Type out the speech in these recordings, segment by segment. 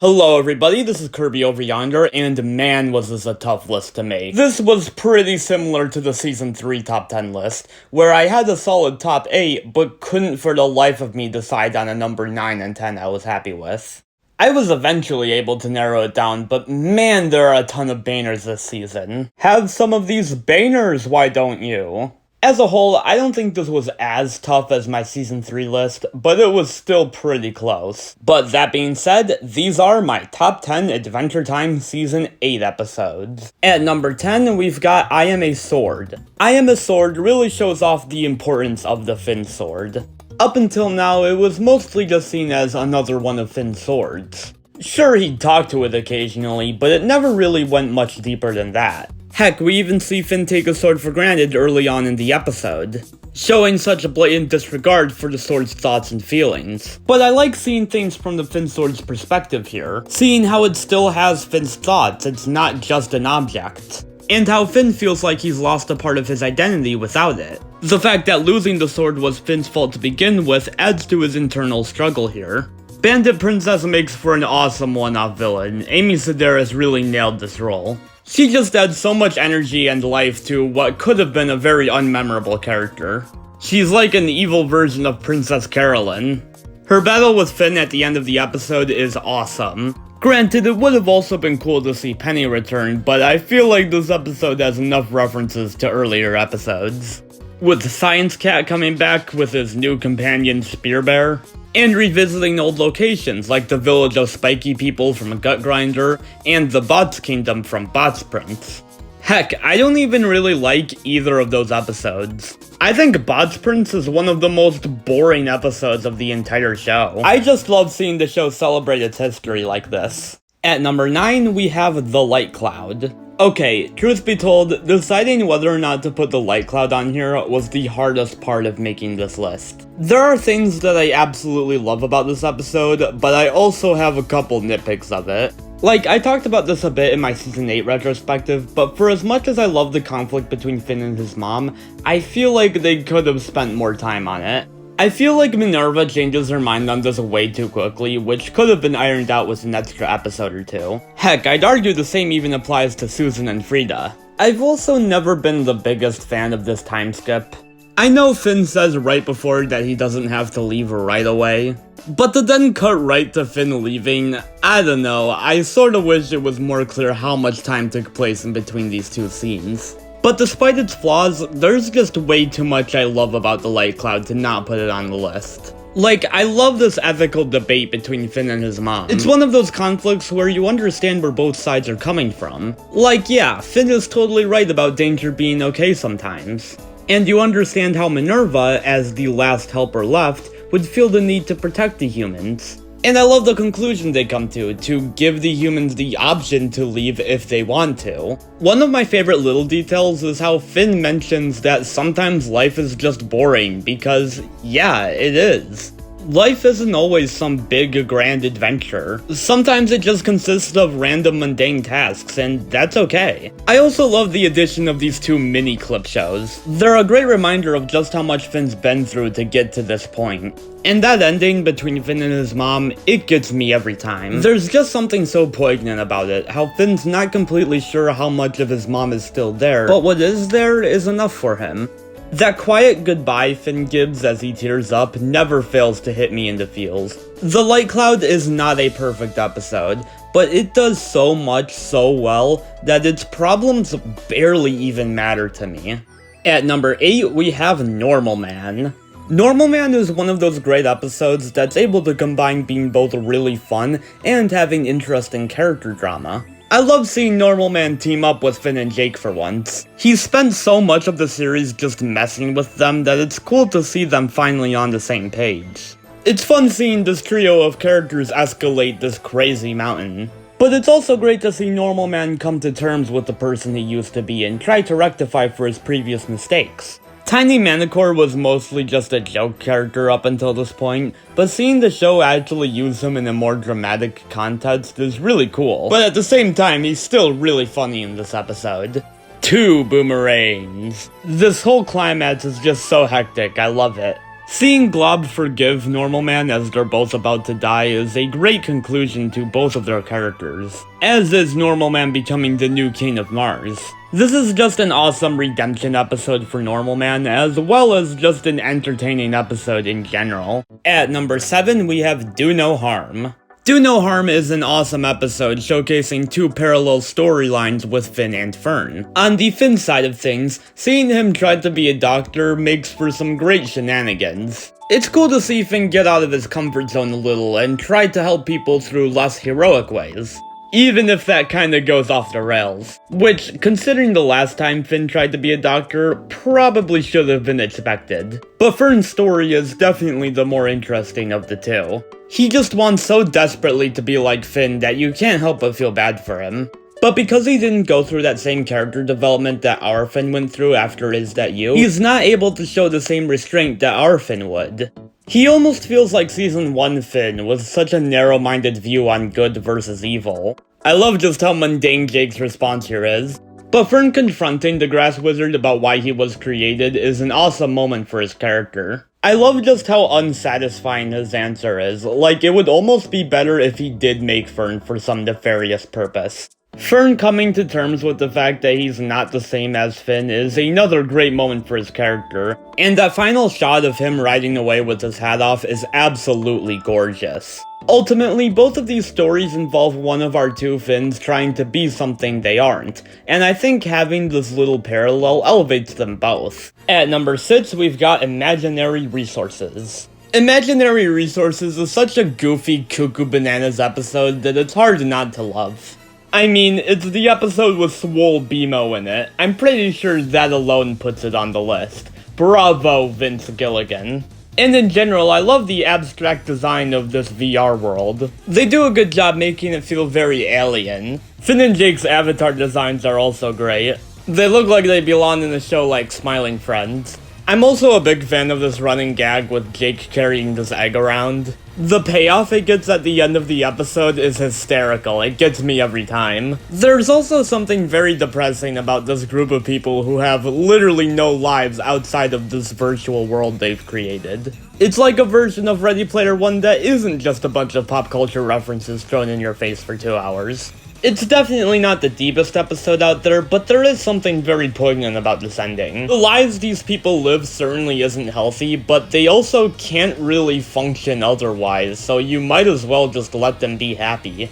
Hello everybody, this is Kirby over yonder, and man was this a tough list to make. This was pretty similar to the Season 3 Top 10 list, where I had a solid top 8, but couldn't for the life of me decide on a number 9 and 10 I was happy with. I was eventually able to narrow it down, but man, there are a ton of bangers this season. Have some of these bangers, why don't you? As a whole, I don't think this was as tough as my Season 3 list, but it was still pretty close. But that being said, these are my top 10 Adventure Time Season 8 episodes. At number 10, we've got I Am a Sword. I Am a Sword really shows off the importance of the Finn sword. Up until now, it was mostly just seen as another one of Finn's swords. Sure, he'd talk to it occasionally, but it never really went much deeper than that. Heck, we even see Finn take a sword for granted early on in the episode, showing such a blatant disregard for the sword's thoughts and feelings. But I like seeing things from the Finn sword's perspective here, seeing how it still has Finn's thoughts, it's not just an object, and how Finn feels like he's lost a part of his identity without it. The fact that losing the sword was Finn's fault to begin with adds to his internal struggle here. Bandit Princess makes for an awesome one-off villain. Amy Sedaris really nailed this role. She just adds so much energy and life to what could have been a very unmemorable character. She's like an evil version of Princess Carolyn. Her battle with Finn at the end of the episode is awesome. Granted, it would have also been cool to see Penny return, but I feel like this episode has enough references to earlier episodes. With Science Cat coming back with his new companion Spear Bear, and revisiting old locations like the village of spiky people from Gut Grinder and the Bots Kingdom from Bots Prince. Heck, I don't even really like either of those episodes. I think Bots Prince is one of the most boring episodes of the entire show. I just love seeing the show celebrate its history like this. At number 9, we have The Light Cloud. Okay, truth be told, deciding whether or not to put the light cloud on here was the hardest part of making this list. There are things that I absolutely love about this episode, but I also have a couple nitpicks of it. Like, I talked about this a bit in my Season 8 retrospective, but for as much as I love the conflict between Finn and his mom, I feel like they could have spent more time on it. I feel like Minerva changes her mind on this way too quickly, which could have been ironed out with an extra episode or two. Heck, I'd argue the same even applies to Susan and Frida. I've also never been the biggest fan of this time skip. I know Finn says right before that he doesn't have to leave right away, but to then cut right to Finn leaving, I don't know, I sorta wish it was more clear how much time took place in between these two scenes. But despite its flaws, there's just way too much I love about the Light Cloud to not put it on the list. Like, I love this ethical debate between Finn and his mom. It's one of those conflicts where you understand where both sides are coming from. Like, yeah, Finn is totally right about danger being okay sometimes. And you understand how Minerva, as the last helper left, would feel the need to protect the humans. And I love the conclusion they come to give the humans the option to leave if they want to. One of my favorite little details is how Finn mentions that sometimes life is just boring, because, yeah, it is. Life isn't always some big, grand adventure. Sometimes it just consists of random mundane tasks, and that's okay. I also love the addition of these two mini clip shows. They're a great reminder of just how much Finn's been through to get to this point. And that ending between Finn and his mom, it gets me every time. There's just something so poignant about it, how Finn's not completely sure how much of his mom is still there, but what is there is enough for him. That quiet goodbye Finn gives as he tears up never fails to hit me in the feels. The Light Cloud is not a perfect episode, but it does so much so well that its problems barely even matter to me. At number 8, we have Normal Man. Normal Man is one of those great episodes that's able to combine being both really fun and having interesting character drama. I love seeing Normal Man team up with Finn and Jake for once. He's spent so much of the series just messing with them that it's cool to see them finally on the same page. It's fun seeing this trio of characters escalate this crazy mountain. But it's also great to see Normal Man come to terms with the person he used to be and try to rectify for his previous mistakes. Tiny Manicore was mostly just a joke character up until this point, but seeing the show actually use him in a more dramatic context is really cool. But at the same time, he's still really funny in this episode. 2 boomerangs. This whole climax is just so hectic, I love it. Seeing Glob forgive Normal Man as they're both about to die is a great conclusion to both of their characters, as is Normal Man becoming the new King of Mars. This is just an awesome redemption episode for Normal Man, as well as just an entertaining episode in general. At number 7, we have Do No Harm. Do No Harm is an awesome episode showcasing two parallel storylines with Finn and Fern. On the Finn side of things, seeing him try to be a doctor makes for some great shenanigans. It's cool to see Finn get out of his comfort zone a little and try to help people through less heroic ways, even if that kinda goes off the rails. Which, considering the last time Finn tried to be a doctor, probably should have been expected. But Fern's story is definitely the more interesting of the two. He just wants so desperately to be like Finn that you can't help but feel bad for him. But because he didn't go through that same character development that our Finn went through after Is That You, he's not able to show the same restraint that our Finn would. He almost feels like Season 1 Finn was such a narrow-minded view on good versus evil. I love just how mundane Jake's response here is. But Fern confronting the Grass Wizard about why he was created is an awesome moment for his character. I love just how unsatisfying his answer is, like it would almost be better if he did make Fern for some nefarious purpose. Fern coming to terms with the fact that he's not the same as Finn is another great moment for his character, and that final shot of him riding away with his hat off is absolutely gorgeous. Ultimately, both of these stories involve one of our two Finns trying to be something they aren't, and I think having this little parallel elevates them both. At number 6, we've got Imaginary Resources. Imaginary Resources is such a goofy, cuckoo bananas episode that it's hard not to love. I mean, it's the episode with Swole BMO in it. I'm pretty sure that alone puts it on the list. Bravo, Vince Gilligan. And in general, I love the abstract design of this VR world. They do a good job making it feel very alien. Finn and Jake's avatar designs are also great. They look like they belong in a show like Smiling Friends. I'm also a big fan of this running gag with Jake carrying this egg around. The payoff it gets at the end of the episode is hysterical, it gets me every time. There's also something very depressing about this group of people who have literally no lives outside of this virtual world they've created. It's like a version of Ready Player One that isn't just a bunch of pop culture references thrown in your face for 2 hours. It's definitely not the deepest episode out there, but there is something very poignant about this ending. The lives these people live certainly isn't healthy, but they also can't really function otherwise, so you might as well just let them be happy.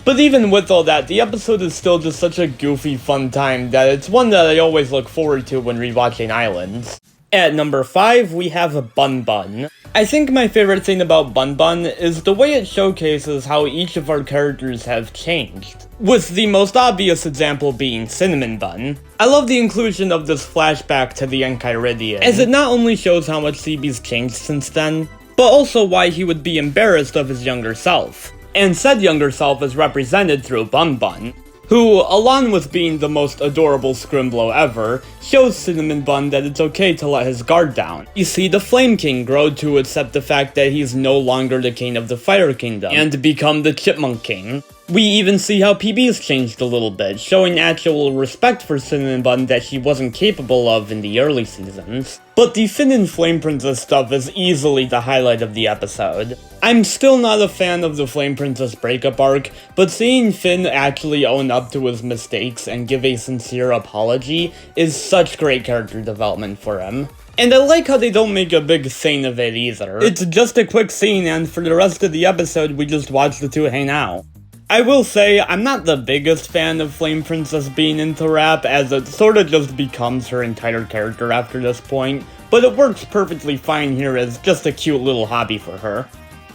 But even with all that, the episode is still just such a goofy, fun time that it's one that I always look forward to when rewatching Islands. At number 5, we have Bun Bun. I think my favorite thing about Bun Bun is the way it showcases how each of our characters have changed, with the most obvious example being Cinnamon Bun. I love the inclusion of this flashback to the Enchiridion, as it not only shows how much CB's changed since then, but also why he would be embarrassed of his younger self. And said younger self is represented through Bun Bun, who, along with being the most adorable Scrimblow ever, shows Cinnamon Bun that it's okay to let his guard down. You see the Flame King grow to accept the fact that he's no longer the king of the Fire Kingdom, and become the Chipmunk King. We even see how PB's changed a little bit, showing actual respect for Cinnamon Bun that she wasn't capable of in the early seasons. But the Finn and Flame Princess stuff is easily the highlight of the episode. I'm still not a fan of the Flame Princess breakup arc, but seeing Finn actually own up to his mistakes and give a sincere apology is such great character development for him. And I like how they don't make a big thing of it either. It's just a quick scene, and for the rest of the episode we just watch the two hang out. I will say, I'm not the biggest fan of Flame Princess being into rap, as it sorta just becomes her entire character after this point, but it works perfectly fine here as just a cute little hobby for her.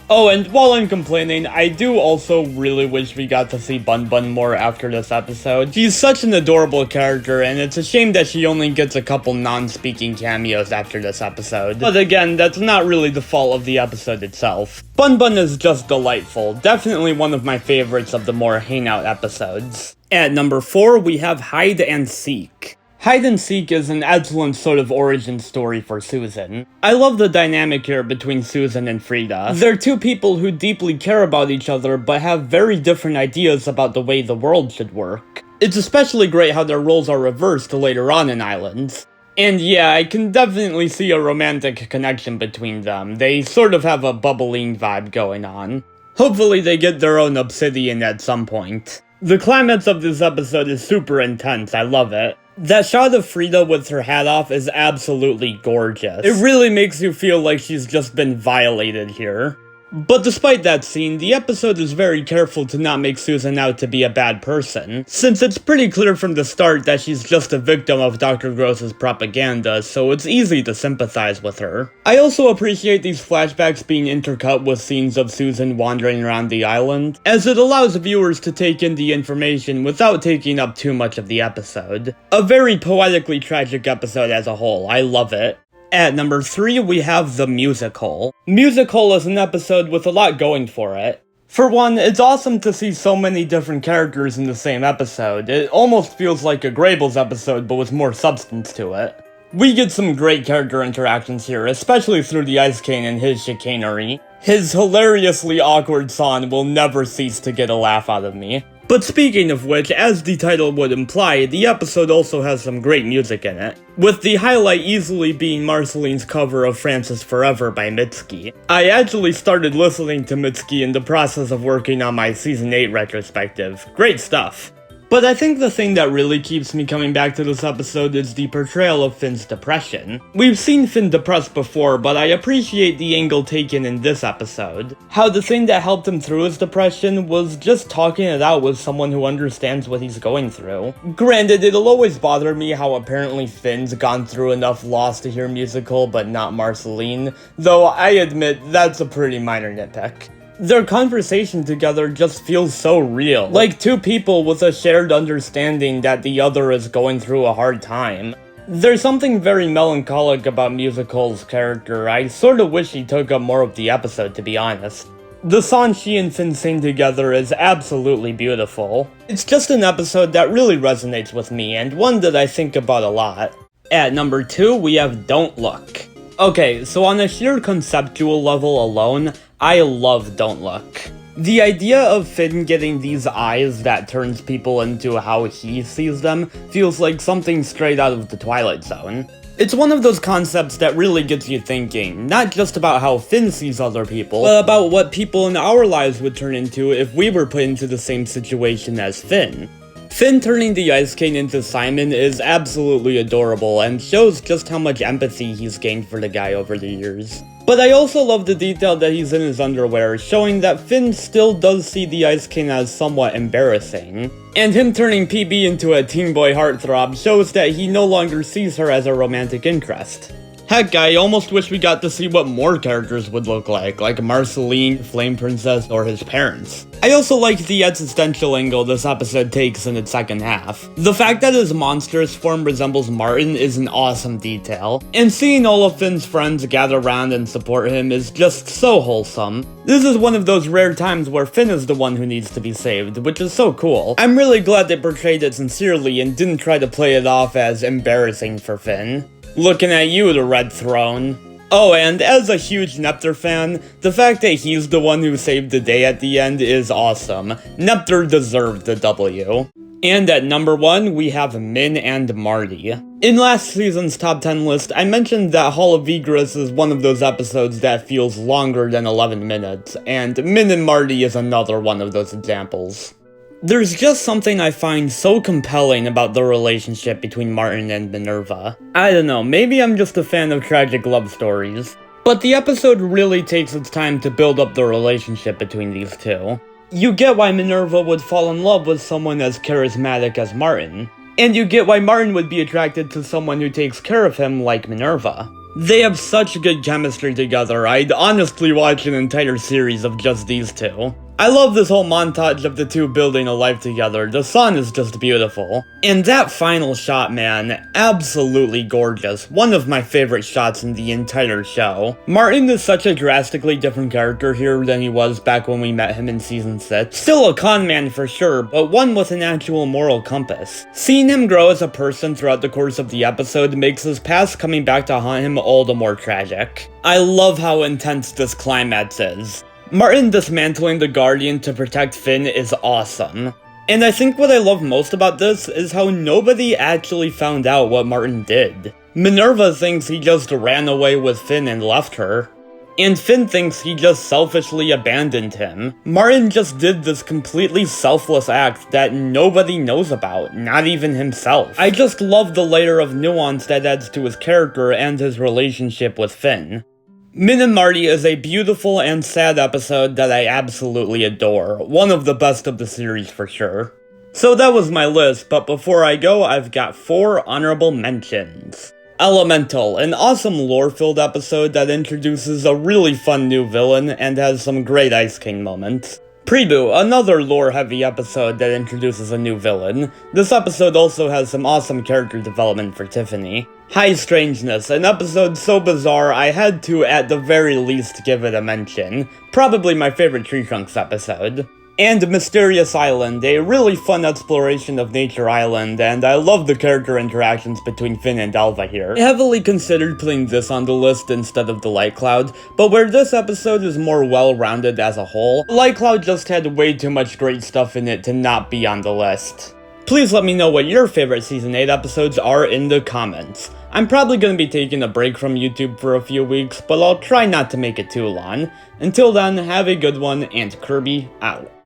Oh, and while I'm complaining, I do also really wish we got to see Bun Bun more after this episode. She's such an adorable character, and it's a shame that she only gets a couple non-speaking cameos after this episode. But again, that's not really the fault of the episode itself. Bun Bun is just delightful, definitely one of my favorites of the more hangout episodes. At number 4, we have Hide and Seek. Hide and Seek is an excellent sort of origin story for Susan. I love the dynamic here between Susan and Frida. They're two people who deeply care about each other but have very different ideas about the way the world should work. It's especially great how their roles are reversed later on in Islands. And yeah, I can definitely see a romantic connection between them. They sort of have a bubbling vibe going on. Hopefully they get their own obsidian at some point. The climax of this episode is super intense, I love it. That shot of Frida with her hat off is absolutely gorgeous. It really makes you feel like she's just been violated here. But despite that scene, the episode is very careful to not make Susan out to be a bad person, since it's pretty clear from the start that she's just a victim of Dr. Gross's propaganda, so it's easy to sympathize with her. I also appreciate these flashbacks being intercut with scenes of Susan wandering around the island, as it allows viewers to take in the information without taking up too much of the episode. A very poetically tragic episode as a whole, I love it. At number 3, we have The Musical. Musical is an episode with a lot going for it. For one, it's awesome to see so many different characters in the same episode. It almost feels like a Grable's episode, but with more substance to it. We get some great character interactions here, especially through the Ice King and his chicanery. His hilariously awkward song will never cease to get a laugh out of me. But speaking of which, as the title would imply, the episode also has some great music in it, with the highlight easily being Marceline's cover of Francis Forever by Mitski. I actually started listening to Mitski in the process of working on my Season 8 retrospective. Great stuff. But I think the thing that really keeps me coming back to this episode is the portrayal of Finn's depression. We've seen Finn depressed before, but I appreciate the angle taken in this episode. How the thing that helped him through his depression was just talking it out with someone who understands what he's going through. Granted, it'll always bother me how apparently Finn's gone through enough loss to hear musical, but not Marceline, though I admit that's a pretty minor nitpick. Their conversation together just feels so real, like two people with a shared understanding that the other is going through a hard time. There's something very melancholic about Musical's character. I sort of wish he took up more of the episode, to be honest. The song she and Finn sing together is absolutely beautiful. It's just an episode that really resonates with me, and one that I think about a lot. At number 2, we have Don't Look. Okay, so on a sheer conceptual level alone, I love Don't Look. The idea of Finn getting these eyes that turns people into how he sees them feels like something straight out of the Twilight Zone. It's one of those concepts that really gets you thinking, not just about how Finn sees other people, but about what people in our lives would turn into if we were put into the same situation as Finn. Finn turning the Ice King into Simon is absolutely adorable and shows just how much empathy he's gained for the guy over the years. But I also love the detail that he's in his underwear, showing that Finn still does see the Ice King as somewhat embarrassing. And him turning PB into a teen boy heartthrob shows that he no longer sees her as a romantic interest. Heck, I almost wish we got to see what more characters would look like Marceline, Flame Princess, or his parents. I also like the existential angle this episode takes in its second half. The fact that his monstrous form resembles Martin is an awesome detail, and seeing all of Finn's friends gather around and support him is just so wholesome. This is one of those rare times where Finn is the one who needs to be saved, which is so cool. I'm really glad they portrayed it sincerely and didn't try to play it off as embarrassing for Finn. Looking at you, the Red Throne. Oh, and as a huge Neptr fan, the fact that he's the one who saved the day at the end is awesome. Neptr deserved the W. And at number 1, we have Min and Marty. In last season's top 10 list, I mentioned that Hall of Vigris is one of those episodes that feels longer than 11 minutes, and Min and Marty is another one of those examples. There's just something I find so compelling about the relationship between Martin and Minerva. I don't know, maybe I'm just a fan of tragic love stories. But the episode really takes its time to build up the relationship between these two. You get why Minerva would fall in love with someone as charismatic as Martin. And you get why Martin would be attracted to someone who takes care of him like Minerva. They have such good chemistry together, I'd honestly watch an entire series of just these two. I love this whole montage of the two building a life together. The sun is just beautiful. And that final shot, man, absolutely gorgeous. One of my favorite shots in the entire show. Martin is such a drastically different character here than he was back when we met him in season 6. Still a con man for sure, but one with an actual moral compass. Seeing him grow as a person throughout the course of the episode makes his past coming back to haunt him all the more tragic. I love how intense this climax is. Martin dismantling the Guardian to protect Finn is awesome. And I think what I love most about this is how nobody actually found out what Martin did. Minerva thinks he just ran away with Finn and left her. And Finn thinks he just selfishly abandoned him. Martin just did this completely selfless act that nobody knows about, not even himself. I just love the layer of nuance that adds to his character and his relationship with Finn. Min and Marty is a beautiful and sad episode that I absolutely adore. One of the best of the series for sure. So that was my list, but before I go, I've got 4 honorable mentions. Elemental, an awesome lore-filled episode that introduces a really fun new villain and has some great Ice King moments. Prebu, another lore-heavy episode that introduces a new villain. This episode also has some awesome character development for Tiffany. High Strangeness, an episode so bizarre I had to at the very least give it a mention. Probably my favorite Tree Trunks episode. And Mysterious Island, a really fun exploration of Nature Island, and I love the character interactions between Finn and Alva here. I heavily considered putting this on the list instead of the Light Cloud, but where this episode is more well-rounded as a whole, Light Cloud just had way too much great stuff in it to not be on the list. Please let me know what your favorite Season 8 episodes are in the comments. I'm probably going to be taking a break from YouTube for a few weeks, but I'll try not to make it too long. Until then, have a good one, and Kirby out.